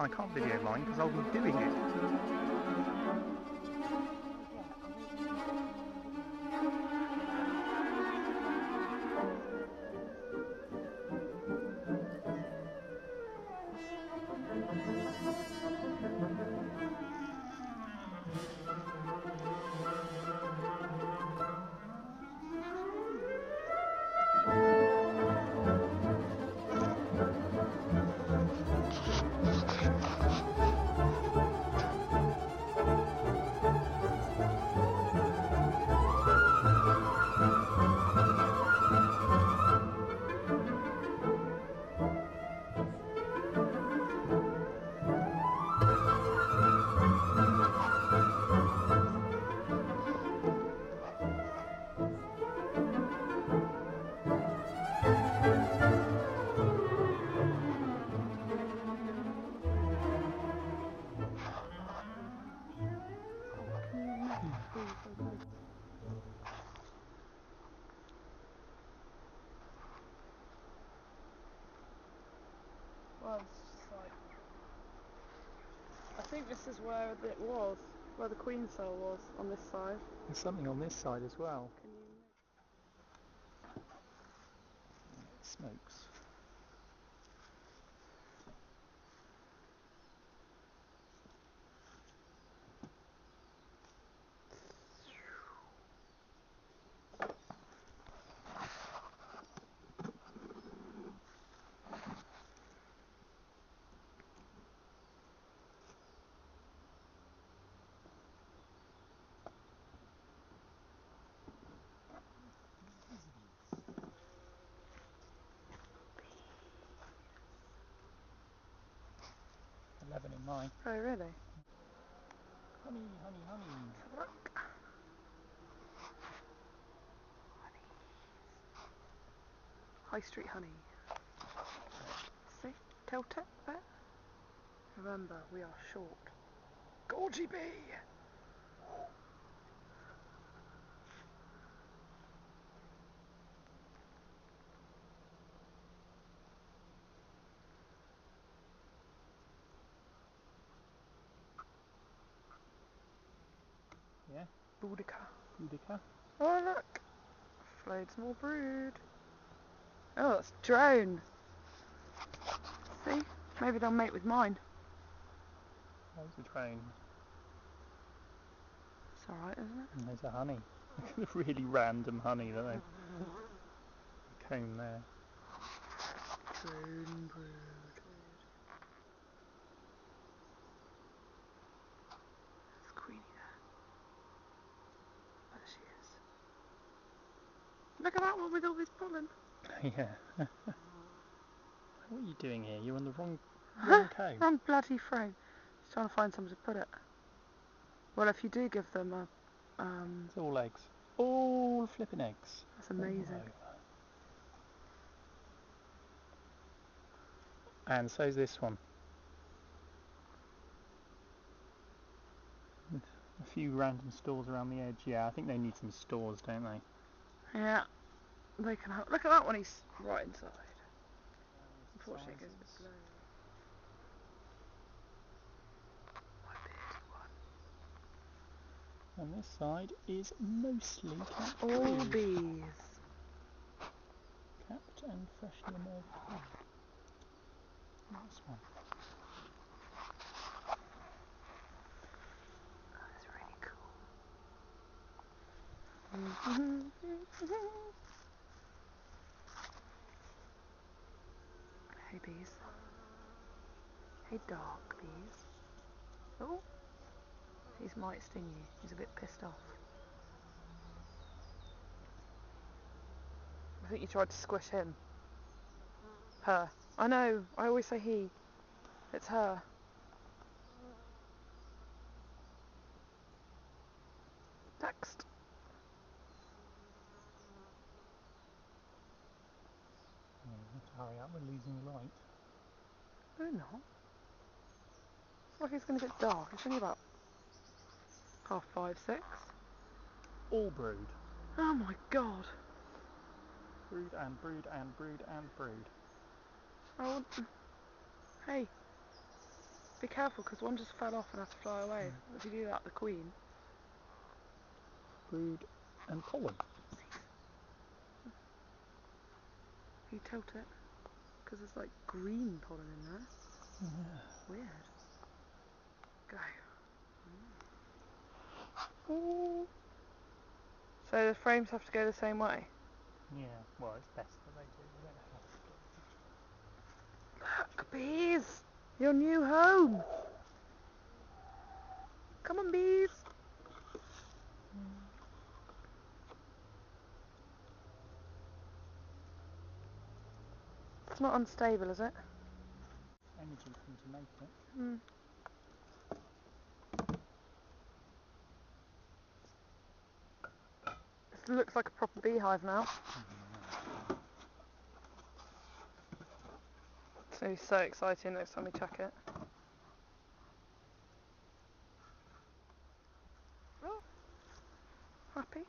I can't video mine because I'll be doing it. Well, it's just like, I think this is where it was, where the queen cell was, on this side. There's something on this side as well. Can you... It smokes. .11 in mine. Oh, really? Honey, honey, honey. Look. High Street honey. See? Tilt it there. Remember, we are short. Gorgy bee! Yeah? Boudica. Boudica. Oh, look! Flayed small brood. Oh, it's drone. See? Maybe they'll mate with mine. There's a drone. It's alright, isn't it? And there's a honey. The really random honey that they've combed there. Drone brood. There's Queenie there. There she is. Look at that one with all this pollen. Yeah. What are you doing here? You're on the wrong comb. Wrong bloody frame. Just trying to find somewhere to put it. Well, if you do give them a... It's all eggs. All flipping eggs. That's amazing. All over. And so's this one. With a few random stores around the edge. Yeah, I think they need some stores, don't they? Yeah. They can have... Look at that one, he's right inside. Unfortunately, it goes a bit blurry. My bearded one. And this side is mostly capped All brood. bees. Capped and freshly emerged brood. Nice one. That's really cool. Hey bees. Hey dark bees. Oh, he might sting you. He's a bit pissed off. I think you tried to squish him. Her. I know, I always say he. It's her. Next. Yeah, we have to hurry up, we're losing light. No, not. It's like it's going to get dark. It's only about 5:30, 6. All brood. Oh my god. Brood and brood and brood and brood. Oh, hey. Be careful, because one just fell off and had to fly away. If you do that, the queen. Brood and pollen. You tilt it, because there's like green pollen in there. Yeah. Weird. Go. So the frames have to go the same way? Yeah, well, it's best that they do. They don't have to. Look, bees! Your new home! Come on, bees! It's not unstable, is it? Energy for them to make it. Mm. This looks like a proper beehive now. It's going to be so exciting next time we check it. Happy?